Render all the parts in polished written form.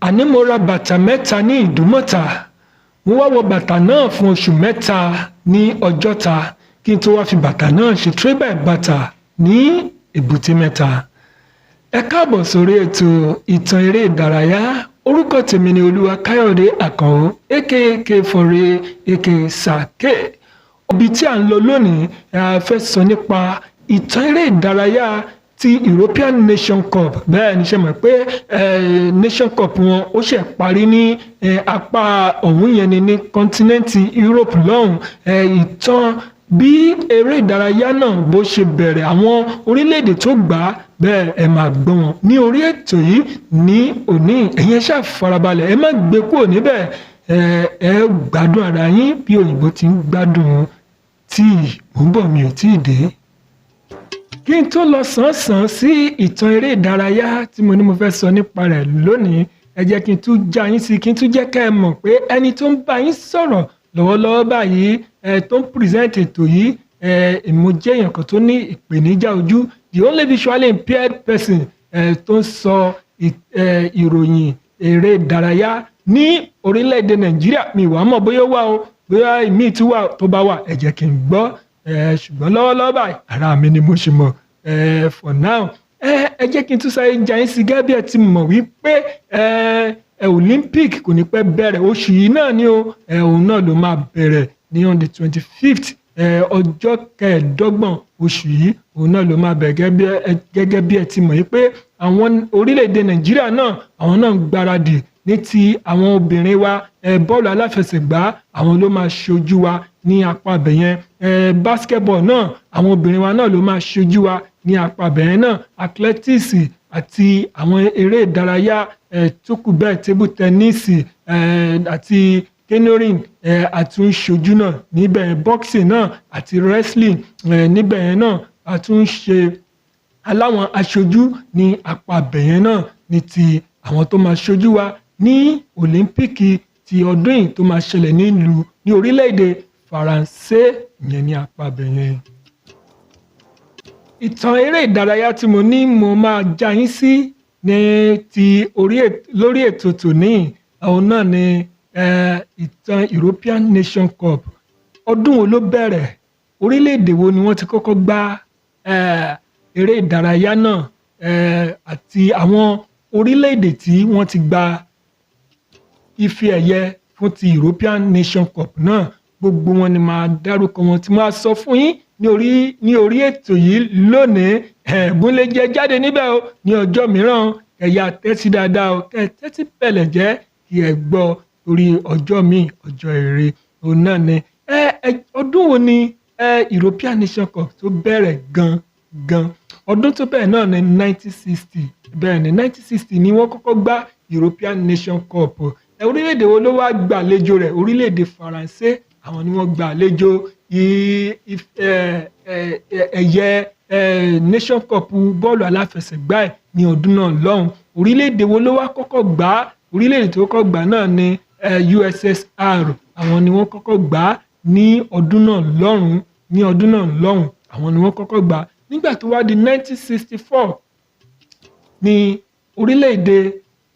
àní mo ra bàtà mẹ́ta ní Ìdúmọ̀tà, mo wá wọ bàtà náà fún oṣù mẹ́ta ní Ọjọ́ta kí n tó wá fi bàtà náà ṣe tírébà bàtà ní Èbúté Mẹ́ta. Ẹ káàbọ̀ sórí ètò ìtàn eré ìdárayá. Orúkọ tèmi ni Olúwa Kayode Àkànó aka Fore aka Sake. Ibi tí à ń lọ lónìí a fẹ́ sọ nípa ìtàn eré ìdárayá ti European Nation Cup. Bẹ́ẹ̀ ni ṣe mọ̀ pé Nation Cup wọn ó ṣe parí ní apá ọ̀hún yẹn ní kọ́ńtínẹ́ǹtì Europe lọ́hùn. Ìtàn bí eré ìdárayá náà bó ṣe bẹ̀rẹ̀, àwọn orílẹ̀-èdè tó gbà á, bẹ́ẹ̀ ẹ máa gbọ́ wọn ní orí ètò yìí ní òní. Ẹ̀yin ṣáà farabalẹ̀, ẹ má gbé kúrò níbẹ̀, ẹ gbádùn ara yín bí òyìnbó ti ń gbádùn tíì. Mò ń bọ̀, mi ò tíì dé. Kí n tó lọ sàn-án sí ìtàn eré ìdárayá tí mo ní mo fẹ́ sọ nípa rẹ̀ lónìí, ẹ jẹ́ kí n tún já yín sí, kí n tún jẹ́ kẹ́ ẹ mọ̀ pé ẹni tó ń bá yín sọ̀rọ̀ lọ́wọ́lọ́wọ́ báyìí tó ń present ètò yìí, mo jẹ́ èèyàn kan tó ní ìpèníjà ojú, the only visually impaired person tó ń sọ ìròyìn eré ìdárayá ní orílẹ̀-èdè Nàìjíríà. Mi wá mọ̀ bóyá ó wà o, bóyá ìmíì tí wà, tó bá wà ẹ jẹ́ kí n gbọ́. Ṣùgbọ́n lọ́wọ́lọ́wọ́ báyìí ara mi ni mo ṣe mọ̀ for now. Ẹ jẹ́ kí n tún sáré já yín sí, gẹ́gẹ́ bí ẹ ti mọ̀ wípé Olympic kò ní pẹ́ bẹ̀rẹ̀ oṣù yìí náà ni òun náà ló máa bẹ̀rẹ̀ ní on the 25th, ọjọ́ kẹẹ̀ẹ́dọ́gbọ̀n oṣù yìí òun náà ló máa bẹ̀rẹ̀, gẹ́gẹ́ bí ẹ ti mọ̀ wípé àwọn orílẹ̀-èdè Nàìjíríà náà àwọn náà ń gbáradì ní ti àwọn obìnrin wa. Bọ́ọ̀lù aláfẹsẹ̀gbá àwọn ló máa ṣojú wa ní apá abẹ̀yẹn. Basketball náà àwọn obìnrin wa náà ló máa ṣojú wa ní apá abẹ̀yẹn náà. Athletics àti àwọn eré ìdárayá tó kù bẹ́ẹ̀, table tennis àti canoeing àtúnṣojú náà níbẹ̀. Boxing náà àti wrestling níbẹ̀ yẹn náà àtúnṣe aláwọn aṣojú ní apá abẹ̀yẹn náà ní ti àwọn tó máa ṣojú wa ní Olympic ti ọdún yìí tó máa ṣẹlẹ̀ ní orílẹ̀-èdè Faransé, ìyẹn ní apá abẹ̀yẹn. Ìtàn eré ìdárayá tí mo ní mo máa já yín sí ní ti lórí ètò tòní, àwọn náà ni ìtàn European Nation Cup. Ọdún wo ló bẹ̀rẹ̀? Orílẹ̀-èdè wo ni wọ́n ti kọ́kọ́ gbá eré ìdárayá náà? Àti àwọn orílẹ̀-èdè tí wọ́n ti gba ife ẹ̀yẹ fún ti European Nation Cup náà, gbogbo wọn ni máa dárúkọ wọn tí máa sọ fún yín ní orí ètò yìí lónìí. Ẹ̀bùn lè jẹ jáde níbẹ̀ o ní ọjọ́ mìíràn. Ẹ̀yà tẹ́tí dáadáa o, kẹ́ tẹ́tí pẹ̀lẹ́ jẹ́ kí ẹ gbọ́ orí ọjọ́ míì, ọjọ́ ire òun náà ni. Ọdún wo ni European Nation Cup tó bẹ̀rẹ̀ gan? Ọdún tó bẹ̀rẹ̀ náà ni 1960. Bẹ́ẹ̀ ni 1960 ni wọ́n kọ́kọ́ gbá European Nation Cup. Orílẹ̀-èdè wo ló wá gbàlejò rẹ̀? Orílẹ̀-èdè Faransé, àwọn ni wọ́n gbàlejò ẹ̀yẹ Nation Cup bọ́ọ̀lù aláfẹsẹ̀gbá ẹ̀ ní ọdún náà lọ́hùn. Orílẹ̀-èdè wo ló wá kọ́kọ́ gbà? Orílẹ̀-èdè tó kọ́kọ́ gbà náà ni USSR, àwọn ni wọ́n kọ́kọ́ gbà ní ọdún náà lọ́hùn. Àwọn ni wọ́n kọ́kọ́ gbà. Nígbà tó wá di 1964 ní orílẹ̀-èdè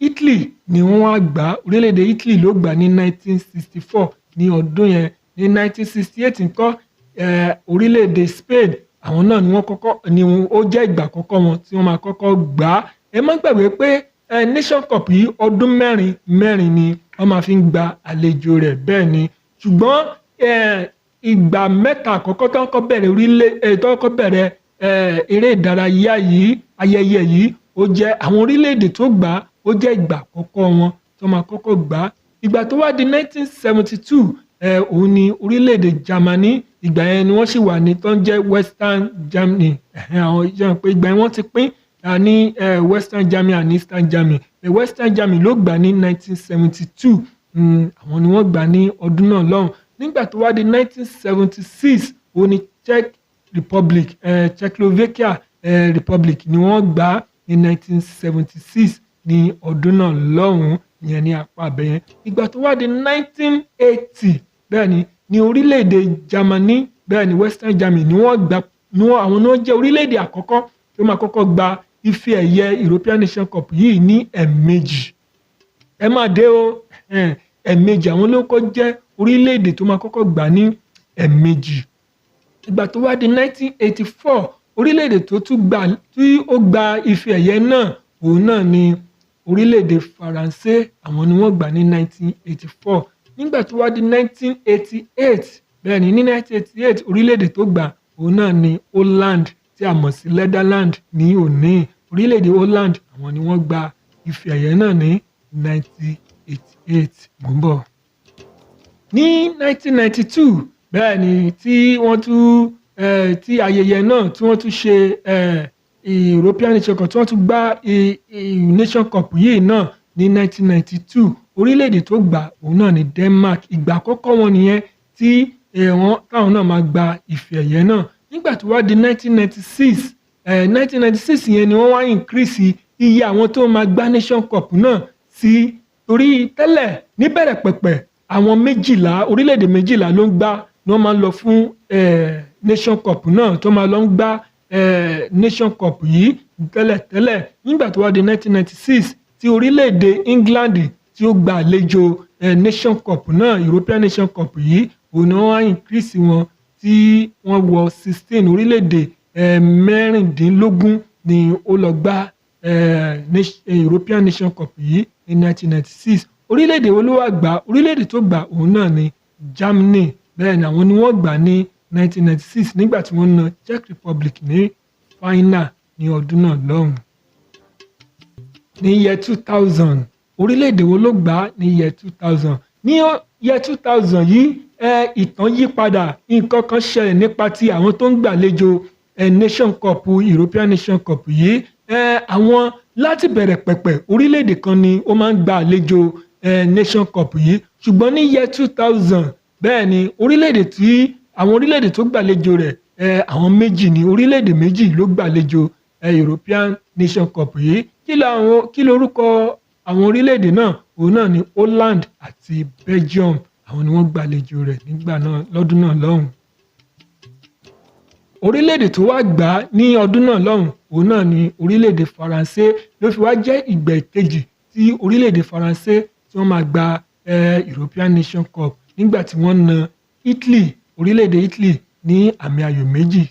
Italy ni wọ́n wá gbà. Orílẹ̀-èdè Italy ló gbà ní 1964 ní ọdún yẹn. Ní 1968 ńkọ́ orílẹ̀-èdè Spain, àwọn náà ni wọ́n kọ́kọ́, ni ó jẹ́ ìgbà àkọ́kọ́ wọn tí wọ́n máa kọ́kọ́ gbà. Ẹ má gbàgbé pé Nation Cup yìí ọdún mẹ́rin ni wọ́n máa fi ń gba àlejò rẹ̀. Bẹ́ẹ̀ ni, ṣùgbọ́n ìgbà mẹ́ta àkọ́kọ́ tó kọ́kọ́ bẹ̀rẹ̀ eré ìdárayá yìí, ayẹyẹ yìí, ó jẹ́ àwọn orílẹ̀-èdè tó gbà ó jẹ́ ìgbà àkọ́kọ́ wọn tó máa kọ́kọ́ gbà. Ìgbà tó wá di 1972 òun ni orílẹ̀-èdè Germany, ìgbà yẹn ni wọ́n sì wà ní tó ń jẹ́ Western Germany. Àwọn ìjọba pé ìgbà yẹn wọ́n ti pín ní Western Germany and Eastern Germany. Western Germany ló gbà ní 1972. Àwọn ni wọ́n gbà ní ọdún náà lọ́hùn. Nígbà tó wá di 1976 òun ni Czechoslovakia Republic ni wọ́n gbà ní 1976 ní ọdún náà lọ́hùn, ìyẹn ní apá abẹ́yẹn. Ìgbà tó wá di 1980 bẹ́ẹ̀ ni orílẹ̀-èdè Germany, bẹ́ẹ̀ ni Western Germany ni wọ́n gbà, àwọn náà jẹ́ orílẹ̀-èdè àkọ́kọ́ tó máa kọ́kọ́ gba ife ẹ̀yẹ European Nation Cup yìí ní ẹ̀ẹ̀mejì. ẹ máa dé o ẹ̀ẹ̀mejì àwọn ló kọ́ jẹ́ orílẹ̀-èdè tó máa kọ́kọ́ gbà ní ẹ̀ẹ̀mejì. Ìgbà tó wá di 1984 orílẹ̀-èdè tó tún gbà tí ó gba ife ẹ̀yẹ náà òun náà ni orílẹ̀-èdè Faransé, àwọn ni wọ́n gbà ní 1984. Nígbà tó wá di 1988 bẹ́ẹ̀ ni ní 1988 orílẹ̀-èdè tó gbà òun náà ni Holland tí a mọ̀ sí Netherlands ní òní. Orílẹ̀-èdè Holland àwọn ni wọ́n gba ife ẹ̀yẹ náà ní 1988. Mò ń bọ̀. Ní 1992 bẹ́ẹ̀ ni tí wọ́n tún tí ayẹyẹ náà tí wọ́n tún ṣe European Nation Cup tí wọ́n tún gbá Nation Cup yìí náà ní 1992 orílẹ̀-èdè tó gbà òun náà ni Denmark. Ìgbà àkọ́kọ́ wọn nìyẹn tí táwọn náà máa gba ife ẹ̀yẹ náà. Nígbà tó wá di 1996 yẹn ni wọ́n wá increase iye àwọn tó máa gbá Nation Cup náà sí torí tẹ́lẹ̀ níbẹ̀rẹ̀ pẹ̀pẹ̀ àwọn orílẹ̀-èdè méjìlá ló ń gbá ni wọ́n máa ń lọ fún Nation Cup náà tó máa lọ ń gbá Nation Cup yìí tẹ́lẹ̀. Nígbà tó wá di 1996 tí orílẹ̀-èdè England tí ó gba àlejò Nation Cup náà European Nation Cup yìí òun ni wọ́n wá increase wọn tí wọ́n wọ 16 orílẹ̀-èdè mẹ́rìndínlógún ni ó lọ gbá European Nation Cup yìí ní 1996. Orílẹ̀-èdè wo ló wá gbà? Orílẹ̀-èdè tó gbà òun náà ni Germany. Bẹ́ẹ̀ ni àwọn ni wọ́n gbà ní 1996 nígbà tí wọ́n na Czech Republic ní final ní ọdún náà lọ́hùn. Ní year 2000 orílẹ̀-èdè wo ló gbà ní year 2000? Ní year 2000 yìí ìtàn yí padà, nǹkan kan ṣẹlẹ̀ nípa ti àwọn tó ń gbàlejò Nation Cup European Nation Cup yìí. Àwọn láti bẹ̀rẹ̀ pẹ̀pẹ̀ orílẹ̀-èdè kan ni ó máa ń gba àlejò Nation Cup yìí ṣùgbọ́n ní year 2000 bẹ́ẹ̀ ni àwọn orílẹ̀-èdè tó gbàlejò rẹ̀ àwọn méjì ni orílẹ̀-èdè méjì ló gbàlejò European Nation Cup yìí. Kí lorúkọ àwọn orílẹ̀-èdè náà? Òun náà ni Holland àti Belgium, àwọn ni wọ́n gbàlejò rẹ̀ nígbà náà lọ́dún náà lọ́hùn. Orílẹ̀-èdè tó wá gbà á ní ọdún náà lọ́hùn òun náà ni orílẹ̀-èdè Faransé. Ló fi wá jẹ́ ìgbà kejì tí orílẹ̀-èdè Faransé tí wọ́n máa gba European Nation Cup nígbà tí wọ́n na orílẹ̀-èdè Italy ní àmì ayò 2-1.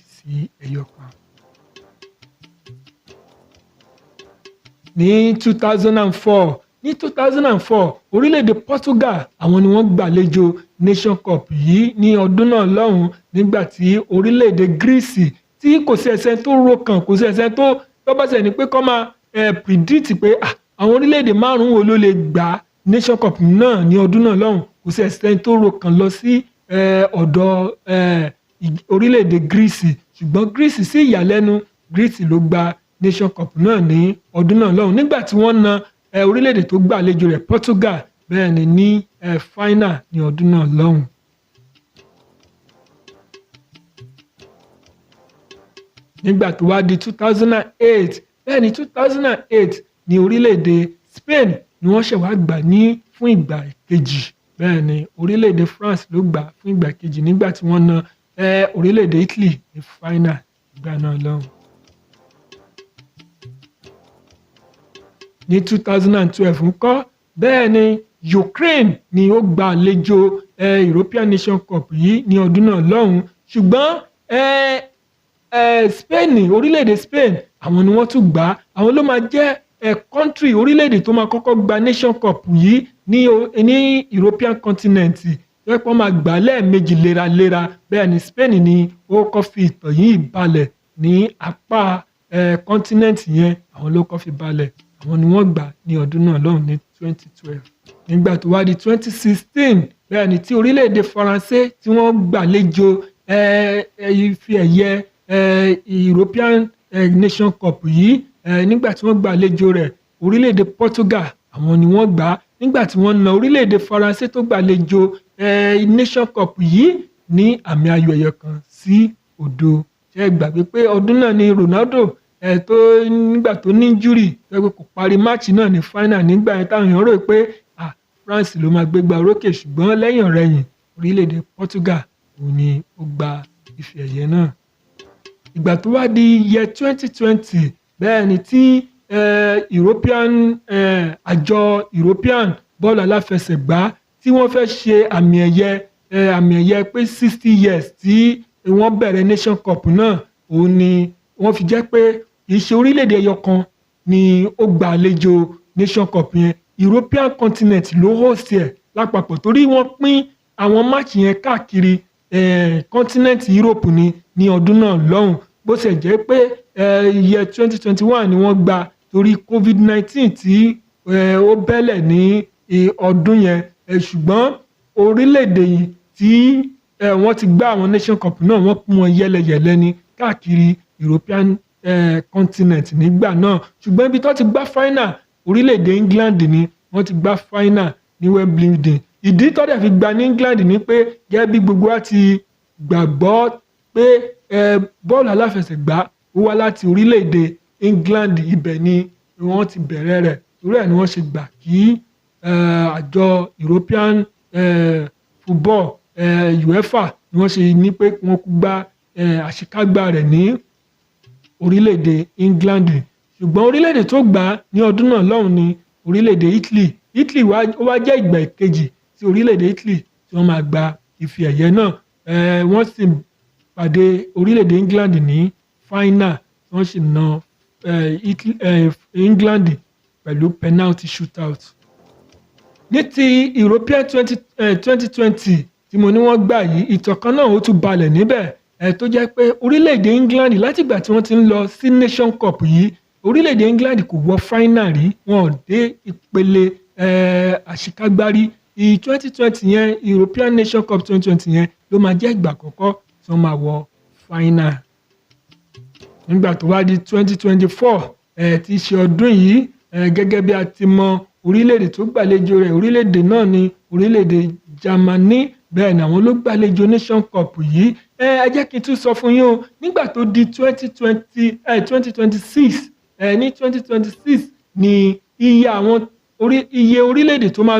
Ní 2004 orílẹ̀-èdè Portugal àwọn ni wọ́n gbàlejò Nation Cup yìí ní ọdún náà lọ́hùn nígbà tí orílẹ̀-èdè Greece tí kò sí ẹsẹ̀ tó ro kàn kò sí ẹsẹ̀ tó bá ṣe ní pé kọ́ máa predict pé àwọn orílẹ̀-èdè márùn-ún wo ló lè gbà Nation Cup náà ní ọdún náà lọ́hùn kò sí ẹsẹ̀ tó ro kàn lọ sí ọ̀dọ̀ orílẹ̀-èdè Greece ṣùgbọ́n Greece sí ìyàlẹ́nu Greece ló gba Nation Cup náà ní ọdún náà lọ́hùn nígbà tí wọ́n na orílẹ̀-èdè tó gbàlejò rẹ̀ Portugal bẹ́ẹ̀ ni ní final ní ọdún náà lọ́hùn. Nígbà tó wá di 2008 bẹ́ẹ̀ ni 2008 ní orílẹ̀-èdè Spain ni wọ́n ṣẹ̀ wá gbà fún ìgbà kejì. Bẹ́ẹ̀ ni orílẹ̀-èdè France ló gbà fún ìgbà kejì nígbà tí wọ́n na orílẹ̀-èdè Italy ní final ìgbà náà lọ́hùn. Ní 2012 ńkọ́ bẹ́ẹ̀ ni Ukraine ni ó gba àlejò European Nation Cup yìí ní ọdún náà lọ́hùn ṣùgbọ́n Spain orílẹ̀-èdè Spain àwọn ni wọ́n tún gbà àwọn ló máa jẹ́ country orílẹ̀-èdè tó máa kọ́kọ́ gba Nation Cup yìí ní European continent wọ́n máa gbà lẹ́ẹ̀mejì léraléra. Bẹ́ẹ̀ ni Spain ni ó kọ́ fi ìtàn yìí balẹ̀ ní apá continent yẹn àwọn ló kọ́ fi balẹ̀ àwọn ni wọ́n gbà ní ọdún náà lọ́hùn ní 2012. Nígbà tó wá di 2016 bẹ́ẹ̀ ni tí orílẹ̀-èdè Faransé tí wọ́n gbàlejò ife ẹ̀yẹ European Nation Cup yìí nígbà tí wọ́n gbàlejò rẹ̀ orílẹ̀-èdè Portugal àwọn ni wọ́n gbà nígbà tí wọ́n na orílẹ̀-èdè Faransé tó gbàlejò Nation Cup yìí ní àmì ayò ẹ̀yọ 1-0. Ṣé ẹ gbàgbé pé ọdún náà ni Ronaldo nígbà tó ní injury pé kò parí match náà ní final nígbà yẹn táwọn èèyàn rò pé France ló máa gbégbá orókè ṣùgbọ́n lẹ́yìn ọ̀rẹyìn orílẹ̀-èdè Portugal òun ni ó gba ife ẹ̀yẹ náà. Ìgbà tó wá di year 2020 bẹ́ẹ̀ ni tí àjọ European bọ́ọ̀lù aláfẹsẹ̀gbá tí wọ́n fẹ́ ṣe àmì ẹ̀yẹ pé 60 years tí wọ́n bẹ̀rẹ̀ Nation Cup náà, òun ni wọ́n fi jẹ́ pé kì í ṣe orílẹ̀-èdè ẹyọ kan ni ó gba àlejò Nation Cup yẹn. European continent ló host ẹ̀ lápapọ̀ torí wọ́n pín àwọn máàcì yẹn káàkiri continent Europe ní ọdún náà lọ́hùn. Bó ṣe jẹ́ pé year 2021 ni wọ́n gba torí COVID-19 tí ó bẹ́lẹ̀ ní ọdún yẹn, ṣùgbọ́n orílẹ̀-èdè yìí tí wọ́n ti gbá àwọn Nation Cup náà wọ́n pín wọn yẹ́lẹyẹ̀lẹ ní káàkiri European continent nígbà náà. Ṣùgbọ́n ibi tó ti gbá final orílẹ̀-èdè England ni wọ́n ti gbá final ní Wimbledon. Ìdí tó dẹ̀ fi gba ní England ni pé gẹ́gẹ́ bí gbogbo wa ti gbàgbọ́ pé bọ́ọ̀lù aláfẹsẹ̀gbá ó wá láti orílẹ̀-èdè England, ibẹ̀ ni wọ́n ti bẹ̀rẹ̀ rẹ̀, torí ẹ̀ ni wọ́n ṣe gbà kí àjọ European football UEFA ni wọ́n ṣe ní pé wọ́n kú gbá àṣekágbá rẹ̀ ní orílẹ̀-èdè England. Ṣùgbọ́n orílẹ̀-èdè tó gbà ní ọdún náà lọ́hùn ni orílẹ̀-èdè Italy wá jẹ́ ìgbà ìkejì tí orílẹ̀-èdè Italy tí wọ́n máa gba ife ẹ̀yẹ náà. Wọ́n sì pàdé orílẹ̀-èdè England ní final, wọ́n sì na England pẹ̀lú penalty shootout. Ní ti European 2020 tí mo ní wọ́n gbà yìí, ìtàn kan náà ó tún balẹ̀ níbẹ̀ tó jẹ́ pé orílẹ̀-èdè England látìgbà tí wọ́n ti ń lọ sí Nation Cup yìí, orílẹ̀-èdè England kò wọ final rí, wọn ò dé ìpele àṣekágbá rí. 2020 yẹn, European Nation Cup 2020 yẹn ló máa jẹ́ ìgbà àkọ́kọ́ tí wọ́n máa wọ final. Nígbà tó wá di 2024 tí í ṣe ọdún yìí, gẹ́gẹ́ bí a ti mọ orílẹ̀-èdè tó gbàlejò rẹ̀, orílẹ̀-èdè náà ni orílẹ̀-èdè Germany, bẹ́ẹ̀ ni àwọn ló gbàlejò Nation Cup yìí. Ẹ jẹ́ kí n tún sọ fún yín o, nígbà tó di 2026 ní 2026 ni iye orílẹ̀-èdè tó máa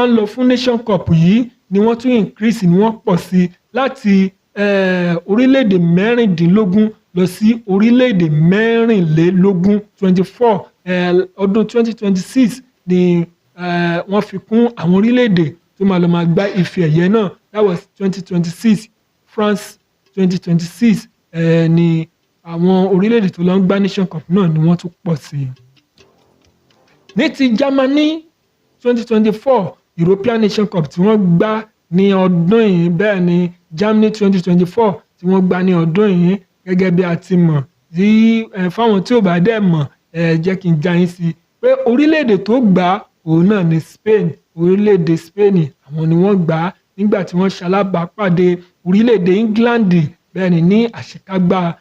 ń lọ fún Nation Cup yìí ni wọ́n tún increase, ni wọ́n pọ̀ sí láti orílẹ̀-èdè 16 lọ sí orílẹ̀-èdè 24. 24 ọdún 2026 ni wọ́n fi kún àwọn orílẹ̀-èdè tó máa gbá ife ẹ̀yẹ náà. That was 2026. France 2026 ni àwọn orílẹ̀-èdè tó lọ ń gbá Nation Cup náà ni wọ́n tún pọ̀ sí. Ní ti Germany 2024 European Nation Cup tí wọ́n gbá ní ọdún yìí, bẹ́ẹ̀ ni Germany 2024 tí wọ́n gbá ní ọdún yìí, gẹ́gẹ́ bí a ti mọ̀ tí fáwọn tí ò bá dẹ̀ mọ̀ jẹ́ kí n já yín sí pé orílẹ̀-èdè tó gbà òun náà ni Spain. Orílẹ̀-èdè Spain àwọn ni wọ́n gbà nígbà tí wọ́n ṣalábàápàdé orílẹ̀-èdè England, bẹ́ẹ̀ ni ní àṣekágbá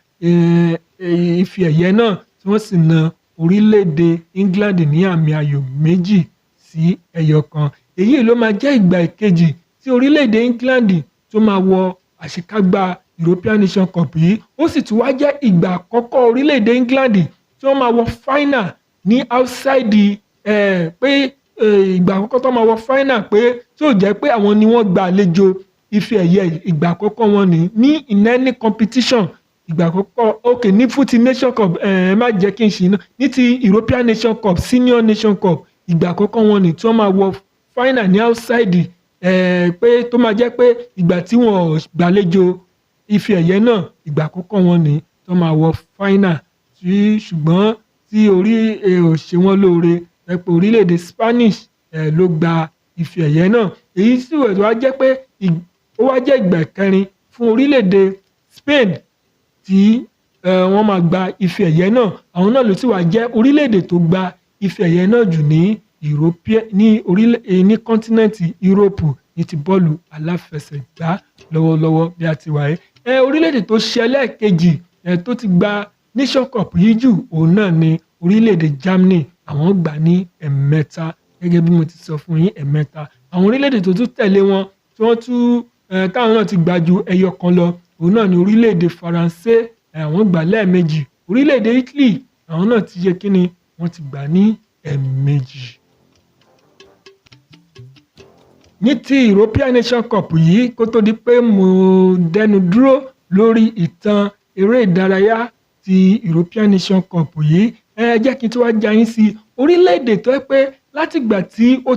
ife ẹ̀yẹ náà tí wọ́n sì na orílẹ̀-èdè England ní àmì ayò 2-1. Èyí ló máa jẹ́ ìgbà ìkejì tí orílẹ̀-èdè England tó máa wọ àṣekágbá European Nation Cup yìí. Ó sì tún wá jẹ́ ìgbà àkọ́kọ́ orílẹ̀-èdè England tí wọ́n máa wọ final ní outside pé ìgbà àkọ́kọ́ tó máa wọ final pé tí ò jẹ́ pé àwọn ni wọ́n gba àlejò ife ẹ̀yẹ ìgbà àkọ́kọ́ wọn ní in any competition. Ìgbà àkọ́kọ́ ní fún ti Nation Cup má jẹ́ kí n ṣì ní ti European Nation Cup, Senior Nation Cup, ìgbà àkọ́kọ́ wọn tí wọ́n máa wọ final ní outside pé tó máa jẹ́ pé ìgbà tí wọ́n gbàlejò ife ẹ̀yẹ náà ìgbà àkọ́kọ́ wọn tó máa wọ final. Ṣùgbọ́n tí orí ò ṣe wọ́n lóore pé orílẹ̀-èdè Spanish ló gba ife ẹ̀yẹ náà. Èyí sì wá jẹ́ pé ó wá jẹ́ ìgbà kẹrin fún orílẹ̀-èdè Spain tí wọ́n máa gba ife ẹ̀yẹ náà. Àwọn náà ló sì wá jẹ́ orílẹ̀-èdè tó gba ife ẹ̀yẹ náà jù ní kọ́ńtínẹ́ǹtì Europe ní ti bọ́ọ̀lù aláfẹsẹ̀gbá lọ́wọ́lọ́wọ́ bí a ti wà yìí. Orílẹ̀-èdè tó ṣe ẹlẹ́ẹ̀kejì tó ti gba Nation Cup yìí jù òun náà ni orílẹ̀-èdè Germany. Àwọn gbà ní ẹ̀mẹ́ta, gẹ́gẹ́ bí mo ti sọ fún yín, ẹ̀mẹ́ta. Àwọn orílẹ̀-èdè tó tún tẹ̀lé wọn tí wọ́n tún táwọn náà ti gbà ju ẹyọ kan lọ òun náà ni orílẹ̀-èdè Faransé, àwọn gbà lẹ́ẹ̀mejì. Orílẹ̀-èdè Italy àwọn náà ti ṣe kíni, wọ́n ti gbà ní ẹ̀ẹ̀mejì. Ní ti European Nation Cup yìí, kó tó di pé mo dẹnu dúró lórí ìtàn eré ìdárayá ti European Nation Cup yìí, Ẹ jẹ́ kí n tún wá já yín sí orílẹ̀-èdè tó jẹ́ pé látìgbà tí ó